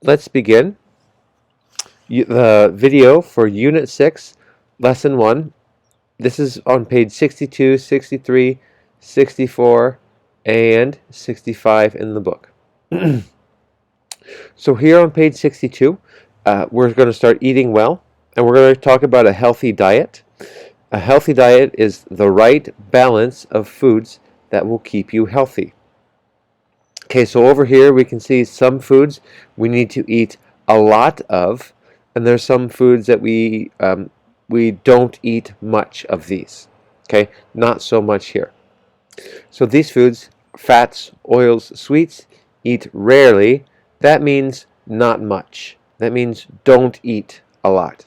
let's begin. The video for Unit 6, Lesson 1. This is on page 62, 63, 64, and 65 in the book. So here on page 62, we're going to start eating well, and we're going to talk about a healthy diet. A healthy diet is the right balance of foods that will keep you healthy. Okay, so over here we can see some foods we need to eat a lot of, and there's some foods that we don't eat much of these. Okay, not so much here. So these foods, fats, oils, sweets, eat rarely. That means not much. That means don't eat a lot.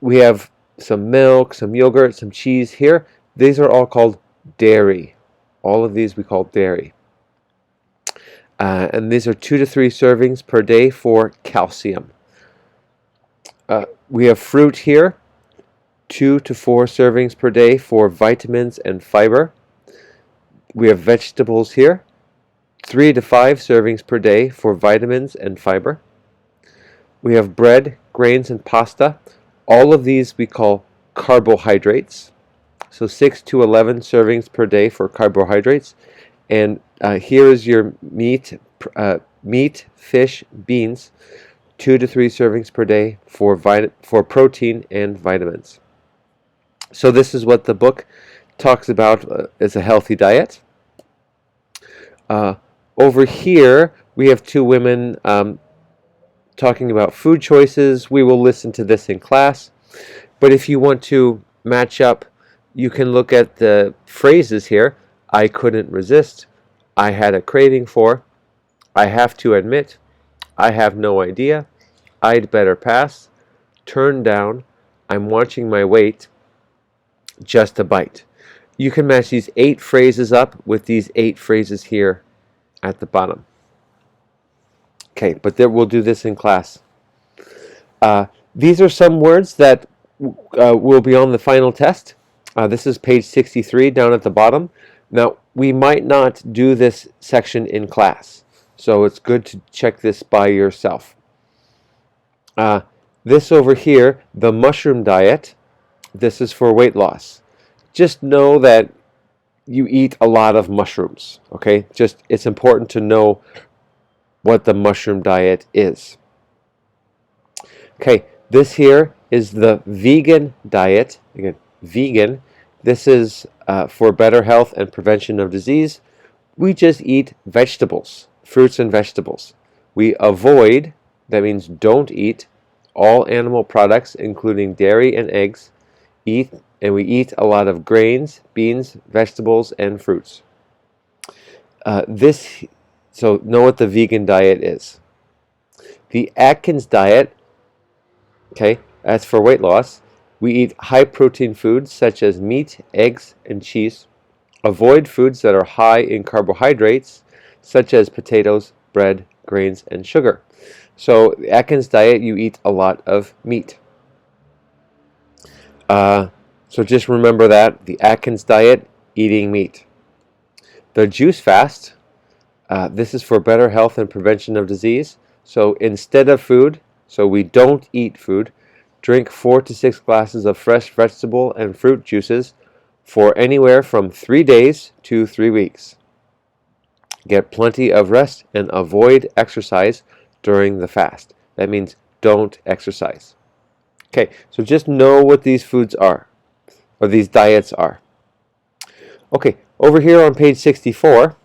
We have some milk, some yogurt, some cheese here. These are all called dairy. All of these we call dairy. And these are 2 to 3 servings per day for calcium. We have fruit here, 2 to 4 servings per day for vitamins and fiber. We have vegetables here, 3 to 5 servings per day for vitamins and fiber. We have bread, grains, and pasta. All of these we call carbohydrates. So 6 to 11 servings per day for carbohydrates. And here is your meat, fish, beans, 2 to 3 servings per day for protein and vitamins. So this is what the book talks about as a healthy diet. Over here we have 2 women talking about food choices. We will listen to this in class, but if you want to match up, you can look at the phrases here. I couldn't resist, I had a craving for, I have to admit, I have no idea, I'd better pass, turn down, I'm watching my weight, just a bite. You can match these 8 phrases up with these 8 phrases here at the bottom. Okay, but we'll do this in class. These are some words that will be on the final test. This is page 63 down at the bottom. Now, we might not do this section in class, so it's good to check this by yourself. This over here, the mushroom diet, this is for weight loss. Just know that you eat a lot of mushrooms, okay? It's important to know what the mushroom diet is. Okay, this here is the vegan diet. Again, vegan. This is for better health and prevention of disease. We just eat vegetables, fruits and vegetables. We avoid, that means don't eat, all animal products, including dairy and eggs. We eat a lot of grains, beans, vegetables, and fruits. So know what the vegan diet is. The Atkins diet, okay, that's for weight loss. We eat high protein foods such as meat, eggs, and cheese. Avoid foods that are high in carbohydrates such as potatoes, bread, grains, and sugar. So the Atkins diet, you eat a lot of meat. So just remember that, the Atkins diet, eating meat. The juice fast, this is for better health and prevention of disease. So instead of food, so we don't eat food, drink 4 to 6 glasses of fresh vegetable and fruit juices for anywhere from 3 days to 3 weeks. Get plenty of rest and avoid exercise during the fast. That means don't exercise. Okay, so just know what these foods are, or these diets are. Okay, over here on page 64,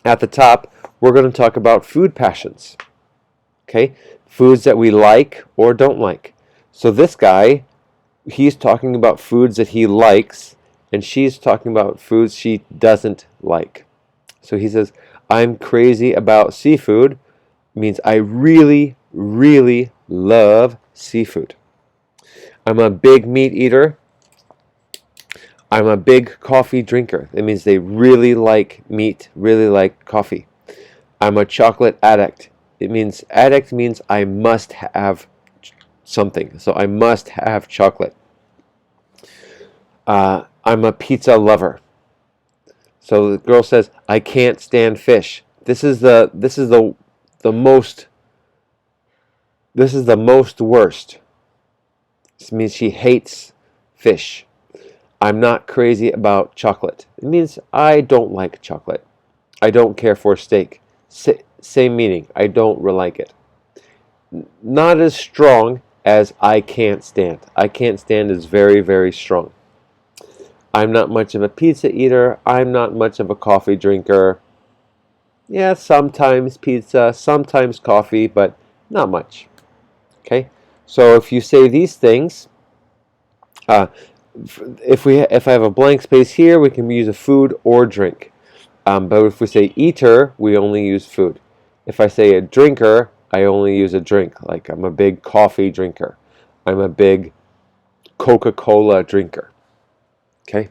at the top, we're going to talk about food passions. Okay, foods that we like or don't like. So this guy, he's talking about foods that he likes, and she's talking about foods she doesn't like. So he says, I'm crazy about seafood, means I really, really love seafood. I'm a big meat eater. I'm a big coffee drinker. That means they really like meat, really like coffee. I'm a chocolate addict. Addict means I must have something. So I must have chocolate. I'm a pizza lover. So the girl says, I can't stand fish. This is the the most, this is the most worst. This means she hates fish. I'm not crazy about chocolate. It means I don't like chocolate. I don't care for steak. Same meaning. I don't really like it. Not as strong as I can't stand. I can't stand is very, very strong. I'm not much of a pizza eater. I'm not much of a coffee drinker. Yeah, sometimes pizza, sometimes coffee, but not much. Okay? So if you say these things, if I have a blank space here, we can use a food or drink. But if we say eater, we only use food. If I say a drinker, I only use a drink. Like I'm a big coffee drinker. I'm a big Coca-Cola drinker. Okay?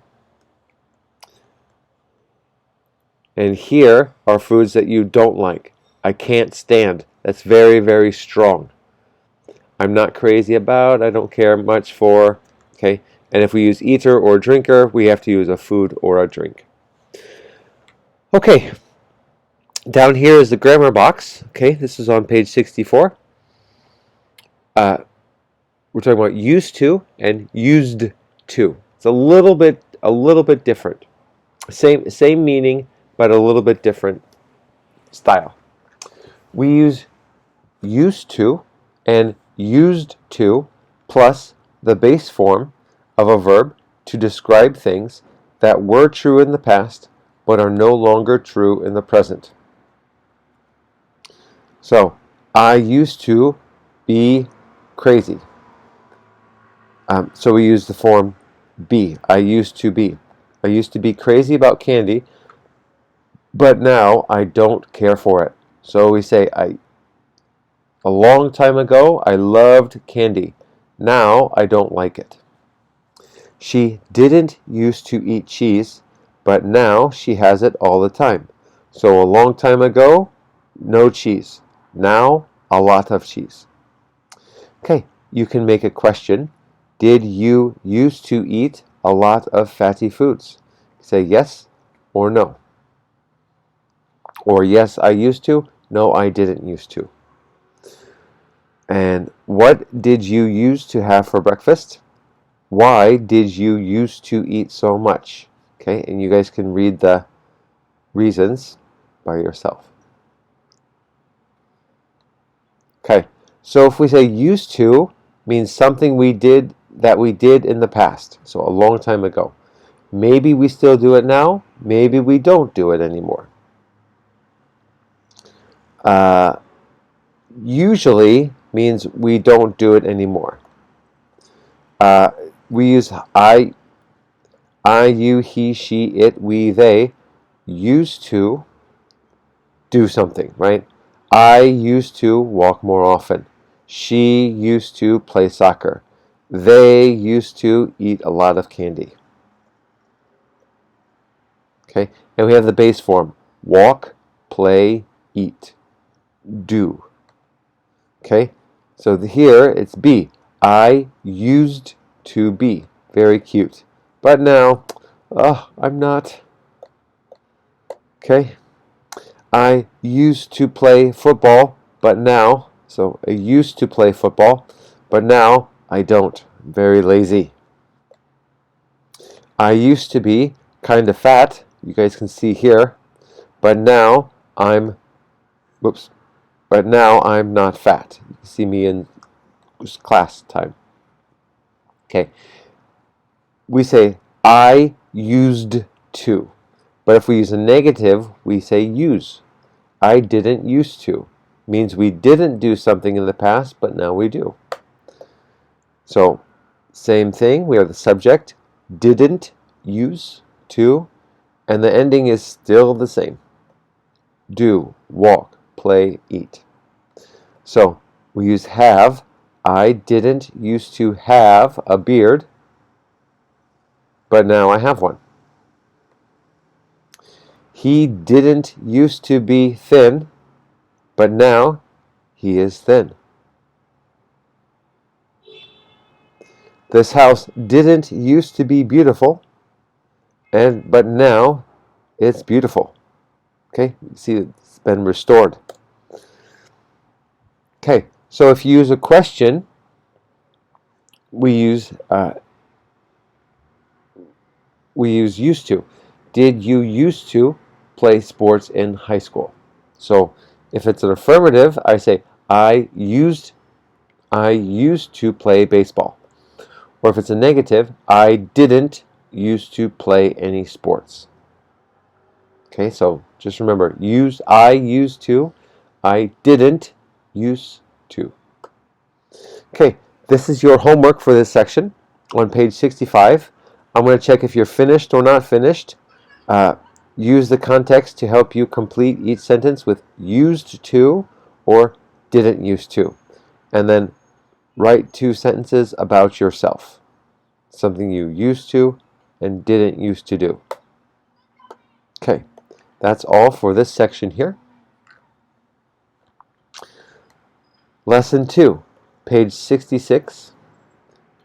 And here are foods that you don't like. I can't stand. That's very, very strong. I'm not crazy about. I don't care much for. Okay? And if we use eater or drinker, we have to use a food or a drink. Okay. Down here is the grammar box. Okay, this is on page 64. We're talking about used to and used to. It's a little bit different. Same meaning, but a little bit different style. We use used to and used to plus the base form of a verb to describe things that were true in the past but are no longer true in the present. So, I used to be crazy. So we use the form be. I used to be. I used to be crazy about candy, but now I don't care for it. So we say, a long time ago, I loved candy. Now I don't like it. She didn't used to eat cheese, but now she has it all the time. So a long time ago, no cheese. Now, a lot of cheese. Okay, you can make a question. Did you used to eat a lot of fatty foods? Say yes or no. Or yes, I used to. No, I didn't used to. And what did you used to have for breakfast? Why did you used to eat so much? Okay, and you guys can read the reasons by yourself. Okay, so if we say used to, means something we did in the past, so a long time ago. Maybe we still do it now, maybe we don't do it anymore. Usually means we don't do it anymore. We use I, you, he, she, it, we, they used to do something, right? I used to walk more often. She used to play soccer. They used to eat a lot of candy. Okay, and we have the base form. Walk, play, eat, do. Okay, so here it's be. I used to be. Very cute. But now, I'm not. Okay, I used to play football, but now, so I used to play football, but now I don't. I'm very lazy. I used to be kind of fat, you guys can see here, but now I'm not fat. You can see me in class time. Okay. We say I used to. But if we use a negative, we say use. I didn't used to. Means we didn't do something in the past, but now we do. So, same thing. We have the subject, didn't use to, and the ending is still the same. Do, walk, play, eat. So, we use have. I didn't used to have a beard, but now I have one. He didn't used to be thin, but now he is thin. This house didn't used to be beautiful, but now it's beautiful. Okay, you see it's been restored. So if you use a question, we use used to. Did you used to play sports in high school? So if it's an affirmative, I say I used to play baseball. Or if it's a negative, I didn't used to play any sports. Okay, so just remember, I used to, I didn't used to. Okay, this is your homework for this section on page 65. I'm going to check if you're finished or not finished. Use the context to help you complete each sentence with used to or didn't used to. And then write 2 sentences about yourself. Something you used to and didn't used to do. Okay, that's all for this section here. Lesson 2, page 66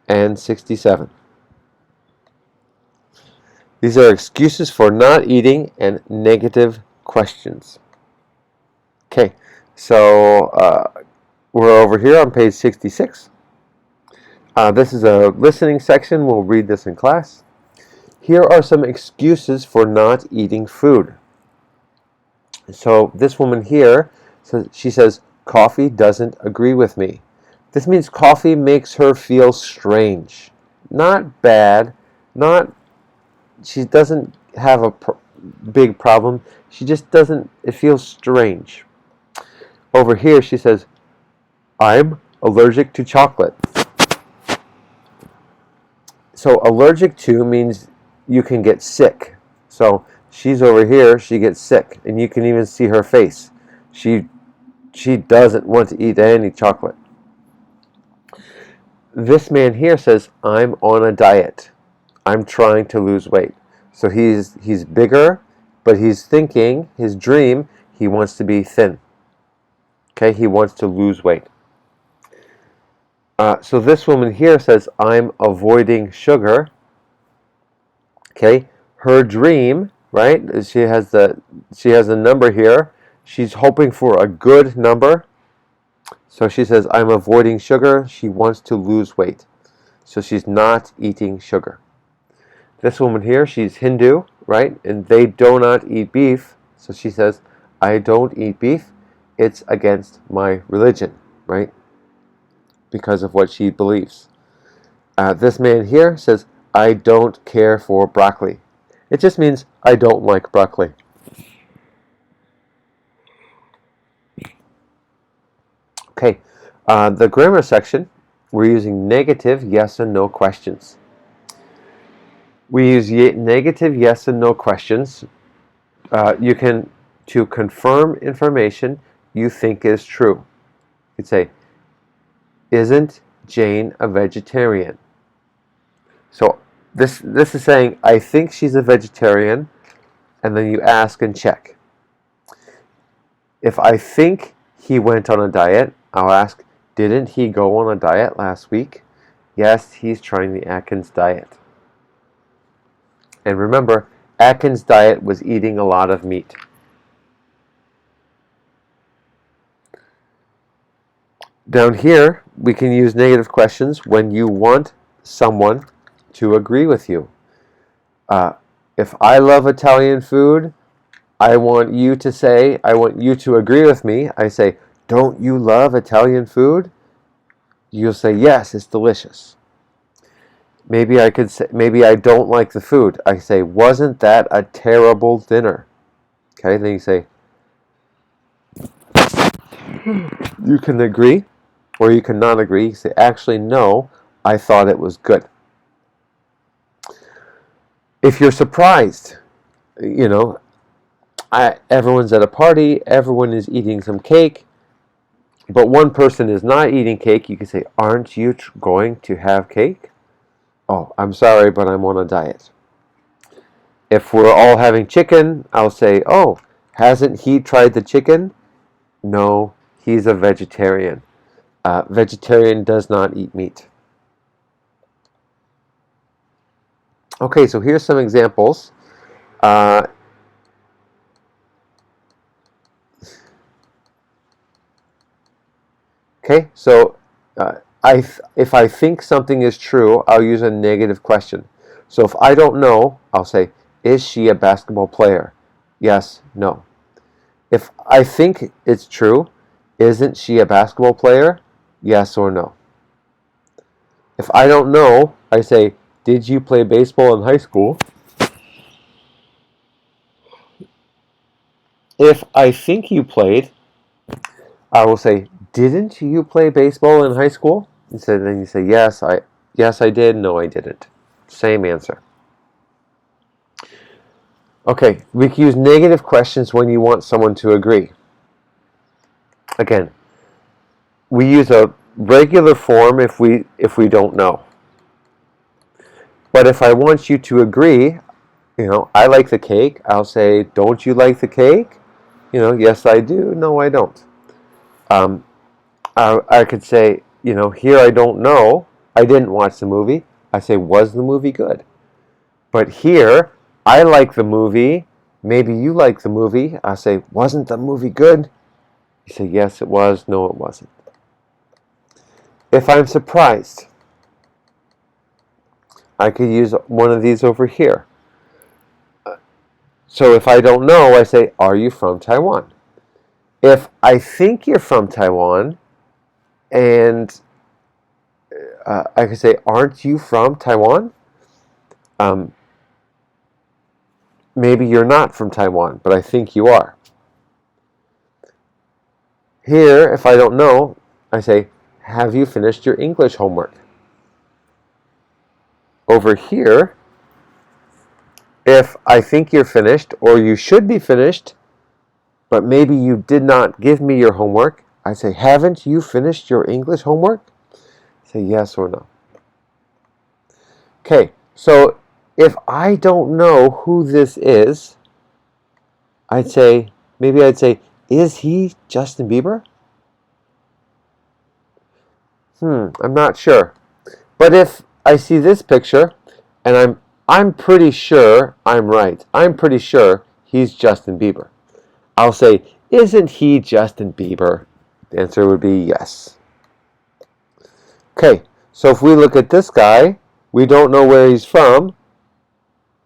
and 67. These are excuses for not eating and negative questions. Okay, so we're over here on page 66. This is a listening section. We'll read this in class. Here are some excuses for not eating food. So this woman here, she says, coffee doesn't agree with me. This means coffee makes her feel strange. Not bad, she doesn't have a big problem. She just doesn't, it feels strange. Over here she says, I'm allergic to chocolate. So allergic to means you can get sick. So she's over here, she gets sick, and you can even see her face. She doesn't want to eat any chocolate. This man here says, I'm on a diet. I'm trying to lose weight. So he's bigger, but he's thinking, his dream, he wants to be thin. Okay, he wants to lose weight. So this woman here says, I'm avoiding sugar. Okay, her dream, right? She has a number here. She's hoping for a good number. So she says, I'm avoiding sugar. She wants to lose weight. So she's not eating sugar. This woman here, she's Hindu, right? And they do not eat beef. So she says, I don't eat beef. It's against my religion, right? Because of what she believes. This man here says, I don't care for broccoli. It just means I don't like broccoli. Okay, the grammar section, we're using negative yes and no questions. We use negative yes and no questions. You can, to confirm information you think is true. You'd say, isn't Jane a vegetarian? So this is saying, I think she's a vegetarian, and then you ask and check. If I think he went on a diet, I'll ask, didn't he go on a diet last week? Yes, he's trying the Atkins diet. And remember, Atkins diet was eating a lot of meat. Down here, we can use negative questions when you want someone to agree with you. If I love Italian food, I want you to agree with me. I say, don't you love Italian food? You'll say, yes, it's delicious. Maybe I could say, maybe I don't like the food. I say, wasn't that a terrible dinner? Okay, then you say, you can agree or you cannot agree. You say, actually, no, I thought it was good. If you're surprised, everyone's at a party, everyone is eating some cake, but one person is not eating cake, you can say, aren't you going to have cake? Oh, I'm sorry, but I'm on a diet. If we're all having chicken, I'll say, oh, hasn't he tried the chicken? No, he's a vegetarian. Vegetarian does not eat meat. Okay, so here's some examples. Okay, so if I think something is true, I'll use a negative question. So if I don't know, I'll say, is she a basketball player? Yes, no. If I think it's true, isn't she a basketball player? Yes or no. If I don't know, I say, did you play baseball in high school? If I think you played, I will say, didn't you play baseball in high school? And so then you say, yes, I did. No, I didn't. Same answer. Okay, we can use negative questions when you want someone to agree. Again, we use a regular form if we don't know. But if I want you to agree, I like the cake, I'll say, don't you like the cake? Yes, I do. No, I don't. Um, I could say, here I don't know. I didn't watch the movie. I say, was the movie good? But here, I like the movie. Maybe you like the movie. I say, wasn't the movie good? You say, yes, it was. No, it wasn't. If I'm surprised, I could use one of these over here. So if I don't know, I say, are you from Taiwan? If I think you're from Taiwan, and I could say, aren't you from Taiwan? Um, Maybe you're not from Taiwan, but I think you are. Here, if I don't know, I say, have you finished your English homework? Over here, if I think you're finished, or you should be finished, but maybe you did not give me your homework, I say, haven't you finished your English homework? Say yes or no. Okay, so if I don't know who this is, maybe I'd say, is he Justin Bieber? I'm not sure. But if I see this picture, and I'm pretty sure I'm right. I'm pretty sure he's Justin Bieber. I'll say, isn't he Justin Bieber? The answer would be yes. Okay, so if we look at this guy, we don't know where he's from.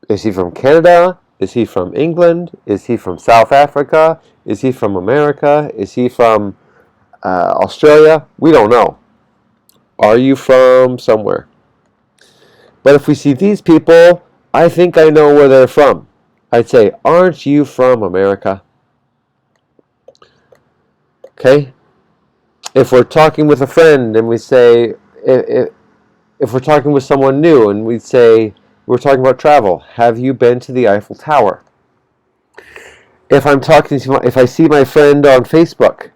Is he from Canada? Is he from England? Is he from South Africa? Is he from America? Is he from Australia? We don't know. Are you from somewhere? But if we see these people, I think I know where they're from. I'd say, aren't you from America? Okay? If we're talking with a friend and we say, if we're talking with someone new and we say, we're talking about travel, have you been to the Eiffel Tower? If I see my friend on Facebook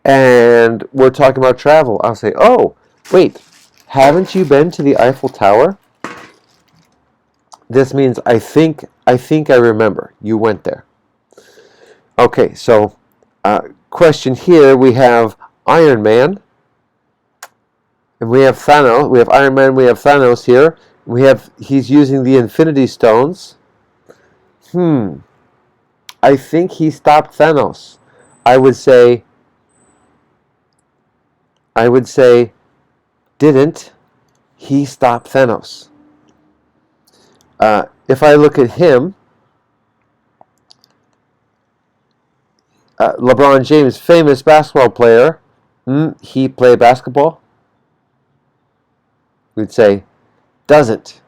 and we're talking about travel, I'll say, oh, wait, haven't you been to the Eiffel Tower? This means I think I remember. You went there. Okay, so question here, we have Iron Man, and we have Thanos. We have Iron Man, we have Thanos here. He's using the Infinity Stones. I think he stopped Thanos. I would say, didn't he stop Thanos? If I look at him, LeBron James, famous basketball player, he play basketball? We'd say, doesn't.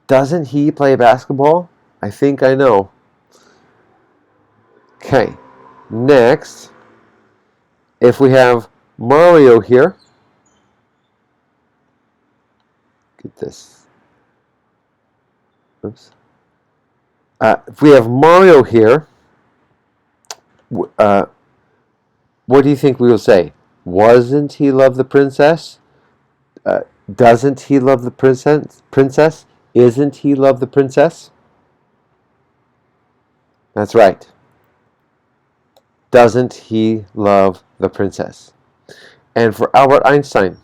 Doesn't he play basketball? I think I know. Okay, next, if we have Mario here, get this. Oops. If we have Mario here, what do you think we will say? Wasn't he love the princess? Doesn't he love the princess? Isn't he love the princess? That's right. Doesn't he love the princess? And for Albert Einstein,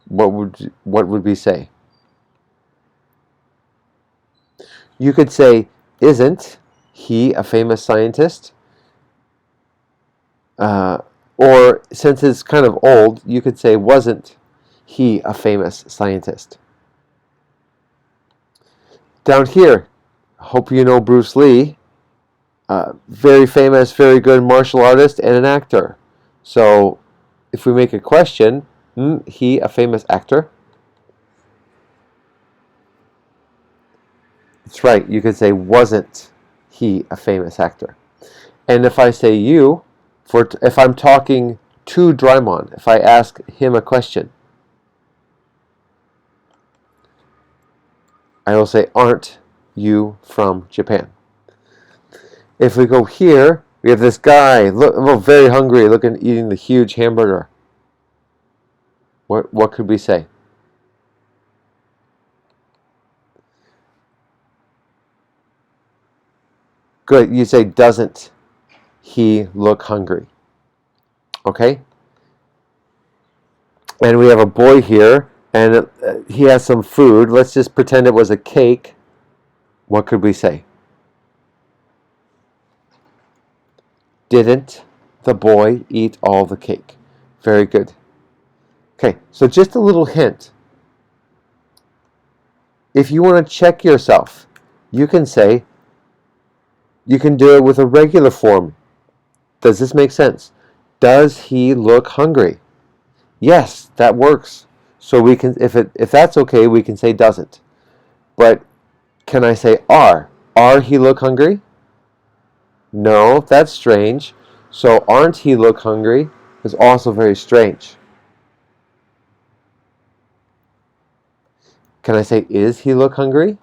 what would we say? You could say, isn't he a famous scientist? Or since it's kind of old, you could say, wasn't he a famous scientist? Down here, hope you know Bruce Lee. Very famous, very good martial artist and an actor. So if we make a question, he a famous actor? That's right, you could say, wasn't he a famous actor? And if I say you, if I'm talking to Draimon, if I ask him a question, I will say, aren't you from Japan? If we go here, we have this guy, very hungry, eating the huge hamburger. What could we say? Good, you say, doesn't he look hungry? Okay? And we have a boy here, and he has some food. Let's just pretend it was a cake. What could we say? Didn't the boy eat all the cake? Very good. Okay, so just a little hint. If you want to check yourself, you can say, you can do it with a regular form. Does this make sense? Does he look hungry? Yes, that works. So we can, if that's okay, we can say doesn't. But can I say are? Are he look hungry? No, that's strange. So aren't he look hungry is also very strange. Can I say is he look hungry?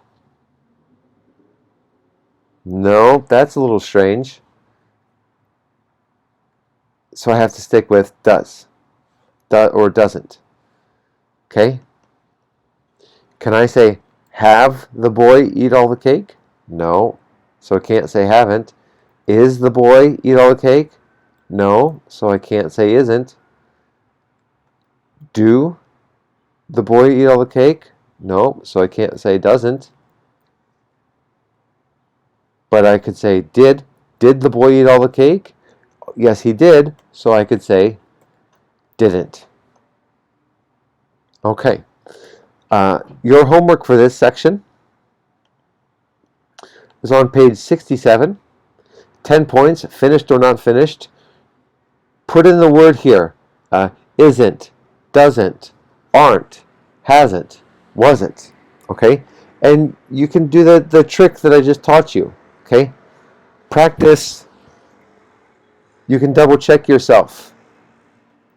No, that's a little strange. So I have to stick with does or doesn't. Okay? Can I say have the boy eat all the cake? No. So I can't say haven't. Is the boy eat all the cake? No. So I can't say isn't. Do the boy eat all the cake? No. So I can't say doesn't. But I could say did the boy eat all the cake? Yes, he did. So I could say didn't. Okay. Your homework for this section is on page 67. 10 points, finished or not finished. Put in the word here. Isn't, doesn't, aren't, hasn't, wasn't. Okay? And you can do the trick that I just taught you. Okay? Practice. You can double check yourself.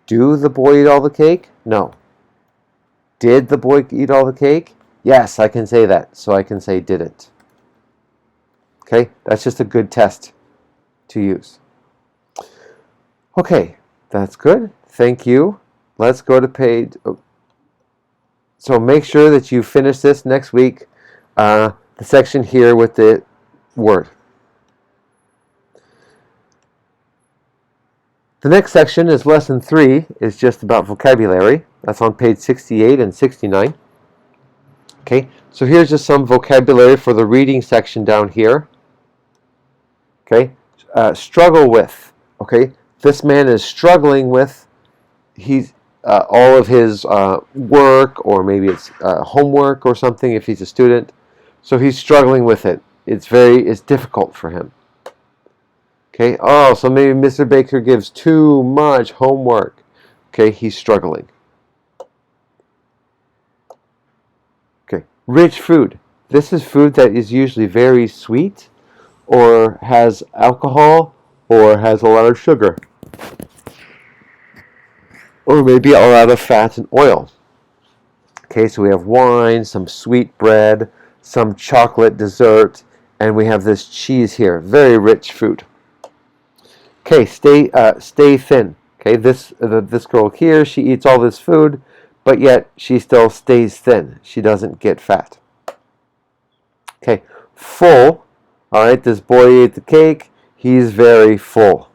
Do the boy eat all the cake? No. Did the boy eat all the cake? Yes, I can say that. So I can say didn't. Okay? That's just a good test to use. Okay, that's good. Thank you. Let's go to page. So make sure that you finish this next week. The section here with the word. The next section is lesson 3, is just about vocabulary. That's on page 68 and 69. Okay, so here's just some vocabulary for the reading section down here. Okay, struggle with. Okay, this man is struggling with all of his work, or maybe it's homework or something if he's a student. So he's struggling with it. It's difficult for him. Okay, so maybe Mr. Baker gives too much homework. Okay, he's struggling. Okay, rich food. This is food that is usually very sweet, or has alcohol, or has a lot of sugar, or maybe a lot of fat and oil. Okay, so we have wine, some sweet bread, some chocolate dessert, and we have this cheese here. Very rich food. Okay, stay thin. Okay, this girl here, she eats all this food, but yet she still stays thin. She doesn't get fat. Okay, full. All right, this boy ate the cake. He's very full.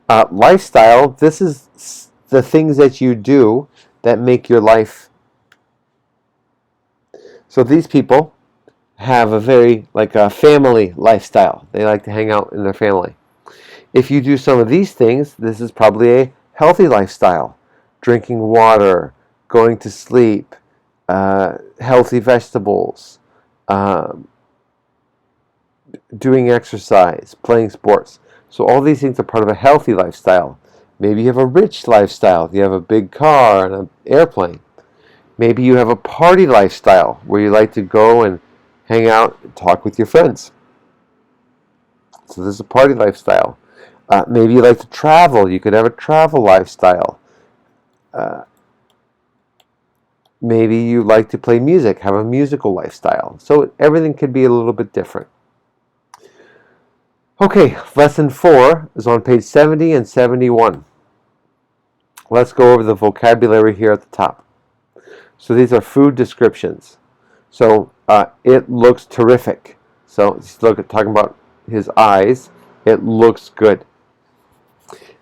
Lifestyle. This is the things that you do that make your life. So these people have a very a family lifestyle. They like to hang out in their family. If you do some of these things, this is probably a healthy lifestyle. Drinking water, going to sleep, healthy vegetables, doing exercise, playing sports. So all these things are part of a healthy lifestyle. Maybe you have a rich lifestyle. You have a big car and an airplane. Maybe you have a party lifestyle where you like to go and hang out and talk with your friends. So this is a party lifestyle. Maybe you like to travel. You could have a travel lifestyle. Maybe you like to play music, have a musical lifestyle. So everything could be a little bit different. Okay, lesson 4 is on page 70 and 71. Let's go over the vocabulary here at the top. So these are food descriptions. So it looks terrific. So just look at talking about his eyes. It looks good.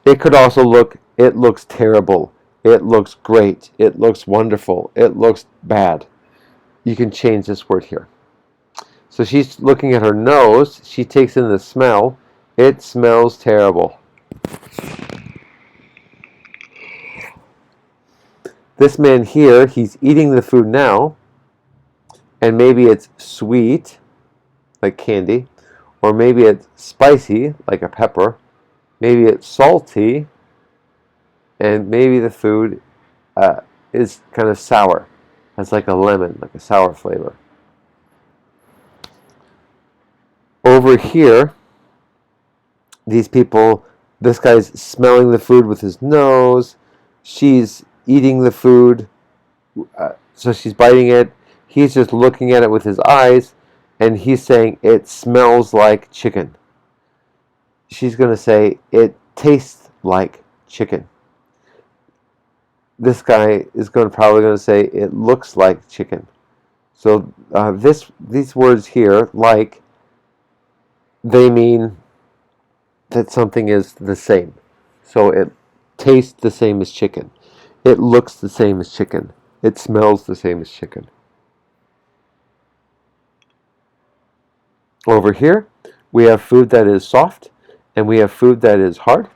It could also look, it looks terrible. It looks great. It looks wonderful. It looks bad. You can change this word here. So she's looking at her nose. She takes in the smell. It smells terrible. This man here, he's eating the food now, and maybe it's sweet, like candy, or maybe it's spicy, like a pepper, maybe it's salty, and maybe the food is kind of sour. It's like a lemon, like a sour flavor. Over here, these people, this guy's smelling the food with his nose. She's eating the food, so she's biting it. He's just looking at it with his eyes, and he's saying, it smells like chicken. She's going to say, it tastes like chicken. This guy is probably going to say, it looks like chicken. So these words here, like, they mean that something is the same. So it tastes the same as chicken. It looks the same as chicken. It smells the same as chicken. Over here, we have food that is soft, and we have food that is hard.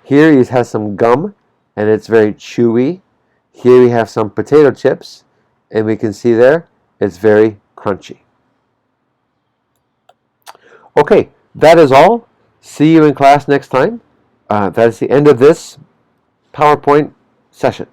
Here he has some gum, and it's very chewy. Here we have some potato chips, and we can see there, it's very crunchy. Okay, that is all. See you in class next time. That is the end of this PowerPoint session.